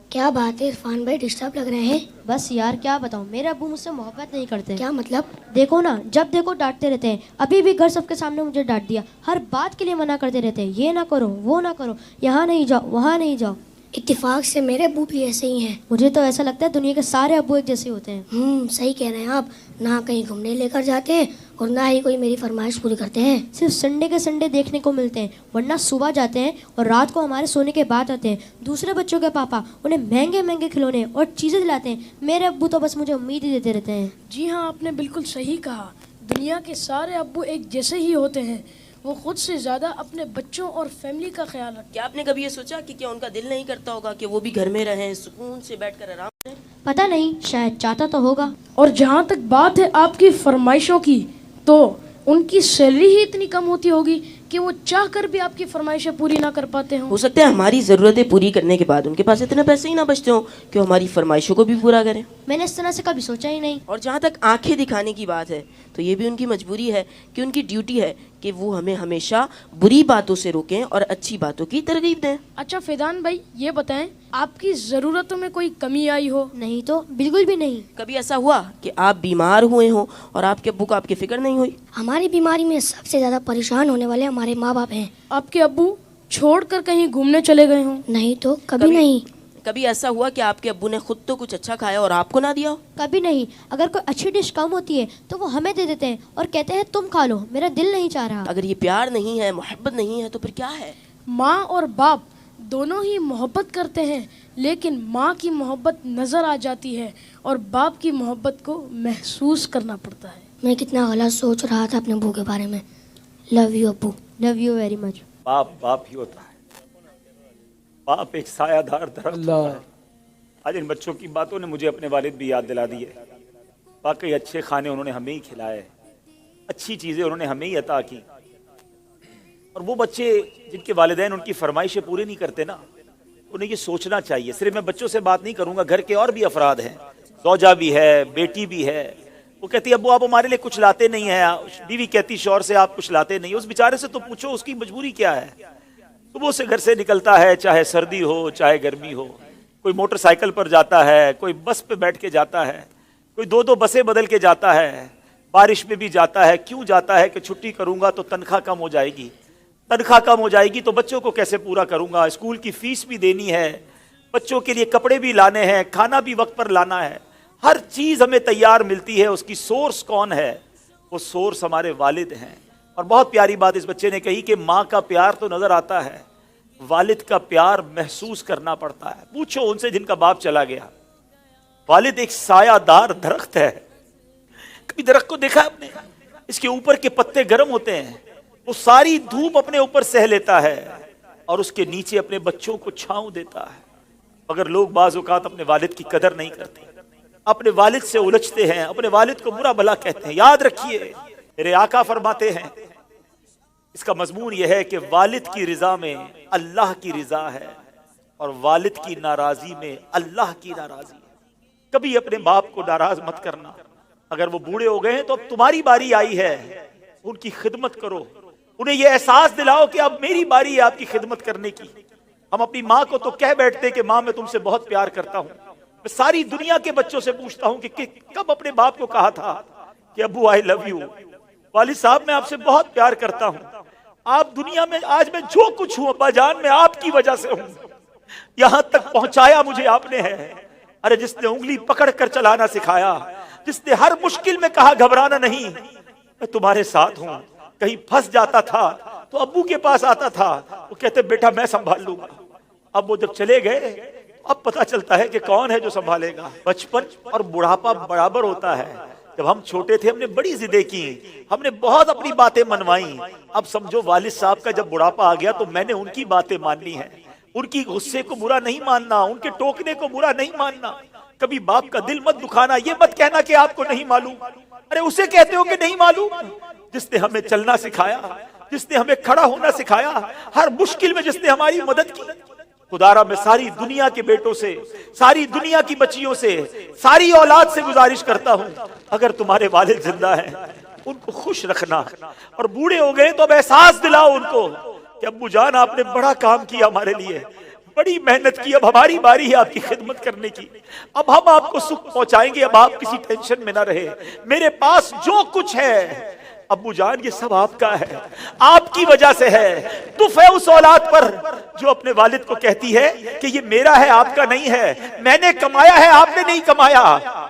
کیا بات ہے عرفان بھائی، ڈسٹرب لگ رہے ہیں؟ بس یار کیا بتاؤں، میرے ابو مجھ سے محبت نہیں کرتے. کیا مطلب؟ دیکھو نا، جب دیکھو ڈانٹتے رہتے ہیں. ابھی بھی گھر سب کے سامنے مجھے ڈانٹ دیا. ہر بات کے لیے منع کرتے رہتے ہیں، یہ نہ کرو وہ نہ کرو، یہاں نہیں جاؤ وہاں نہیں جاؤ. اتفاق سے میرے ابو بھی ایسے ہی ہیں. مجھے تو ایسا لگتا ہے دنیا کے سارے ابو ایک جیسے ہوتے ہیں. صحیح کہہ رہے ہیں آپ. نہ کہیں گھومنے لے کر جاتے ہیں اور نہ ہی کوئی میری فرمائش پوری کرتے ہیں. صرف سنڈے کے سنڈے دیکھنے کو ملتے ہیں، ورنہ صبح جاتے ہیں اور رات کو ہمارے سونے کے بعد آتے ہیں. دوسرے بچوں کے پاپا انہیں مہنگے مہنگے کھلونے اور چیزیں دلاتے ہیں. میرے ابو تو بس مجھے امید ہی دیتے رہتے ہیں. جی ہاں، آپ نے بالکل صحیح کہا. دنیا کے سارے ابو ایک جیسے ہی ہوتے ہیں. وہ خود سے زیادہ اپنے بچوں اور فیملی کا خیال رکھتے ہیں. کیا آپ نے کبھی یہ سوچا کہ کیا ان کا دل نہیں کرتا ہوگا کہ وہ بھی گھر میں رہیں، سکون سے بیٹھ کر آرام کریں؟ پتہ نہیں، شاید چاہتا تو ہوگا. اور جہاں تک بات ہے آپ کی فرمائشوں کی، تو ان کی سیلری ہی اتنی کم ہوتی ہوگی کہ وہ چاہ کر بھی آپ کی فرمائشیں پوری نہ کر پاتے ہوں. ہو سکتا ہے ہماری ضرورتیں پوری کرنے کے بعد ان کے پاس اتنے پیسے ہی نہ بچتے ہوں کہ وہ ہماری فرمائشوں کو بھی پورا کریں. میں نے اس طرح سے کبھی سوچا ہی نہیں. اور جہاں تک آنکھیں دکھانے کی بات ہے تو یہ بھی ان کی مجبوری ہے کہ ان کی ڈیوٹی ہے کہ وہ ہمیں ہمیشہ بری باتوں سے روکیں اور اچھی باتوں کی ترغیب دیں. اچھا فیضان بھائی، یہ بتائیں آپ کی ضرورتوں میں کوئی کمی آئی ہو؟ نہیں تو بالکل بھی نہیں. کبھی ایسا ہوا کہ آپ بیمار ہوئے ہوں اور آپ کے ابو کو آپ کی فکر نہیں ہوئی؟ ہماری بیماری میں سب سے زیادہ پریشان ہونے والے ہمارے ماں باپ ہیں. آپ کے ابو چھوڑ کر کہیں گھومنے چلے گئے ہوں؟ نہیں تو کبھی نہیں. کبھی ایسا ہوا کہ آپ کے ابو نے خود تو کچھ اچھا کھایا اور آپ کو نہ دیا ہو؟ کبھی نہیں. اگر کوئی اچھی ڈش کم ہوتی ہے تو وہ ہمیں دے دیتے ہیں اور کہتے ہیں تم کھا لو، میرا دل نہیں چاہ رہا. اگر یہ پیار نہیں ہے، محبت نہیں ہے، تو پھر کیا ہے؟ ماں اور باپ دونوں ہی محبت کرتے ہیں، لیکن ماں کی محبت نظر آ جاتی ہے اور باپ کی محبت کو محسوس کرنا پڑتا ہے. میں کتنا غلط سوچ رہا تھا اپنے ابو کے بارے میں. لو یو ابو. Love you very much. باپ ہی ہوتا ہے. باپ ایک سایہ دار درخت ہوتا ہے. آج ان بچوں کی باتوں نے مجھے اپنے والد بھی یاد دلا دی ہے. واقعی اچھے کھانے انہوں نے ہمیں ہی کھلائے، اچھی چیزیں انہوں نے ہمیں ہی عطا کی. اور وہ بچے جن کے والدین ان کی فرمائشیں پوری نہیں کرتے نا، انہیں یہ سوچنا چاہیے. صرف میں بچوں سے بات نہیں کروں گا، گھر کے اور بھی افراد ہیں، زوجہ بھی ہے، بیٹی بھی ہے. وہ کہتی ہے ابو آپ ہمارے لیے کچھ لاتے نہیں ہیں. بیوی کہتی شوہر سے آپ کچھ لاتے نہیں. اس بیچارے سے تو پوچھو اس کی مجبوری کیا ہے. صبح سے گھر سے نکلتا ہے، چاہے سردی ہو چاہے گرمی ہو. کوئی موٹر سائیکل پر جاتا ہے، کوئی بس پہ بیٹھ کے جاتا ہے، کوئی دو بسیں بدل کے جاتا ہے، بارش میں بھی جاتا ہے. کیوں جاتا ہے؟ کہ چھٹی کروں گا تو تنخواہ کم ہو جائے گی. تنخواہ کم ہو جائے گی تو بچوں کو کیسے پورا کروں گا؟ اسکول کی فیس بھی دینی ہے، بچوں کے لیے کپڑے بھی لانے ہیں، کھانا بھی وقت پر لانا ہے. ہر چیز ہمیں تیار ملتی ہے. اس کی سورس کون ہے؟ وہ سورس ہمارے والد ہیں. اور بہت پیاری بات اس بچے نے کہی کہ ماں کا پیار تو نظر آتا ہے، والد کا پیار محسوس کرنا پڑتا ہے. پوچھو ان سے جن کا باپ چلا گیا. والد ایک سایہ دار درخت ہے. کبھی درخت کو دیکھا آپ نے؟ اس کے اوپر کے پتے گرم ہوتے ہیں، وہ ساری دھوپ اپنے اوپر سہ لیتا ہے اور اس کے نیچے اپنے بچوں کو چھاؤں دیتا ہے. مگر لوگ بعض اوقات اپنے والد کی قدر نہیں کرتے، اپنے والد سے الجھتے ہیں، اپنے والد کو برا بھلا کہتے ہیں. یاد رکھیے میرے آقا فرماتے ہیں، اس کا مضمون یہ ہے کہ والد کی رضا میں اللہ کی رضا ہے اور والد کی ناراضی میں اللہ کی ناراضی ہے. کبھی اپنے باپ کو ناراض مت کرنا. اگر وہ بوڑھے ہو گئے ہیں تو اب تمہاری باری آئی ہے، ان کی خدمت کرو. انہیں یہ احساس دلاؤ کہ اب میری باری ہے آپ کی خدمت کرنے کی. ہم اپنی ماں کو تو کہہ بیٹھتے کہ ماں میں تم سے بہت پیار کرتا ہوں. میں ساری دنیا کے بچوں سے پوچھتا ہوں کہ کب اپنے باپ کو کہا تھا کہ ابو آئی لو یو، والد صاحب میں آپ سے بہت پیار کرتا ہوں. آپ دنیا میں آج میں جو کچھ ہوں ابا جان میں آپ کی وجہ سے ہوں. یہاں تک پہنچایا مجھے آپ نے ہے. ارے جس نے انگلی پکڑ کر چلانا سکھایا، جس نے ہر مشکل میں کہا گھبرانا نہیں، میں تمہارے ساتھ ہوں. کہیں پھنس جاتا تھا تو ابو کے پاس آتا تھا، وہ کہتے بیٹا میں سنبھال لوں گا. اب وہ جب چلے گئے اب پتا چلتا ہے کہ کون ہے جو سنبھالے گا. بچپن اور بڑھاپا برابر ہوتا ہے. جب ہم چھوٹے تھے ہم نے بڑی ضدیں کی، ہم نے بہت اپنی باتیں منوائیں. اب سمجھو والد صاحب کا جب بڑھاپا آ گیا تو میں نے ان کی باتیں ماننی ہے. ان کی غصے کو برا نہیں ماننا، ان کے ٹوکنے کو برا نہیں ماننا. کبھی باپ کا دل مت دکھانا. یہ مت کہنا کہ آپ کو نہیں معلوم. ارے اسے کہتے ہو کہ نہیں معلوم جس نے ہمیں چلنا سکھایا، جس نے ہمیں کھڑا ہونا سکھایا، ہر مشکل میں جس نے ہماری مدد کی. خدارا میں ساری دنیا کے بیٹوں سے، ساری دنیا کی بچیوں سے، ساری اولاد سے گزارش کرتا ہوں اگر تمہارے والد زندہ ہیں ان کو خوش رکھنا. اور بوڑھے ہو گئے تو اب احساس دلاؤ ان کو کہ ابو جان آپ نے بڑا کام کیا ہمارے لیے، بڑی محنت کی، اب ہماری باری ہے آپ کی خدمت کرنے کی، اب ہم آپ کو سکھ پہنچائیں گے، اب آپ کسی ٹینشن میں نہ رہے، میرے پاس جو کچھ ہے ابو جان یہ سب آپ کا ہے، آپ کی وجہ سے ہے۔ دف ہے اس اولاد پر جو اپنے والد کو کہتی ہے کہ یہ میرا ہے آپ کا نہیں ہے، میں نے کمایا ہے آپ نے نہیں کمایا۔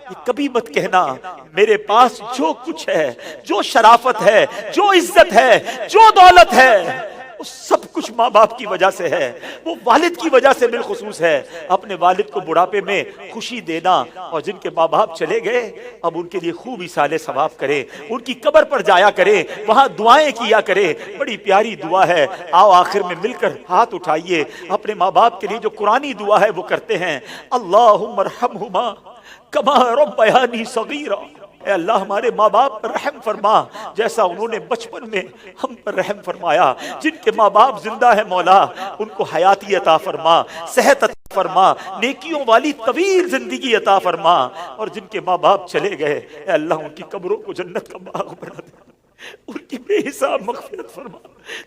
یہ کبھی مت کہنا میرے پاس جو کچھ ہے، جو شرافت ہے، جو عزت ہے، جو دولت ہے، وہ سب کچھ ماں باپ کی وجہ سے ہے، وہ والد کی وجہ سے بالخصوص ہے۔ اپنے والد کو بڑھاپے میں خوشی دینا، اور جن کے ماں باپ چلے گئے اب ان کے لیے خوب ایصال ثواب کرے، ان کی قبر پر جایا کرے، وہاں دعائیں کیا کرے، بڑی پیاری دعا ہے۔ آؤ آخر میں مل کر ہاتھ اٹھائیے، اپنے ماں باپ کے لیے جو قرآنی دعا ہے وہ کرتے ہیں۔ اللہم ارحمہما کما ربیانی صغیرا، اے اللہ ہمارے ماں باپ پر رحم فرما جیسا انہوں نے بچپن میں ہم پر رحم فرمایا۔ جن کے ماں باپ زندہ ہے مولا ان کو حیاتی عطا فرما، صحت عطا فرما، نیکیوں والی طویل زندگی عطا فرما، اور جن کے ماں باپ چلے گئے اے اللہ ان کی قبروں کو جنت کا باغ بنا دے، ان کی بے حساب مغفرت فرما۔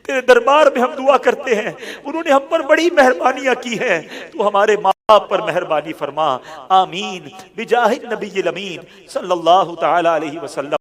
تیرے دربار میں ہم دعا کرتے ہیں، انہوں نے ہم پر بڑی مہربانیاں کی ہیں، تو ہمارے ماں باپ پر مہربانی فرما۔ آمین بجاہ النبی الامین صلی اللہ تعالی علیہ وسلم۔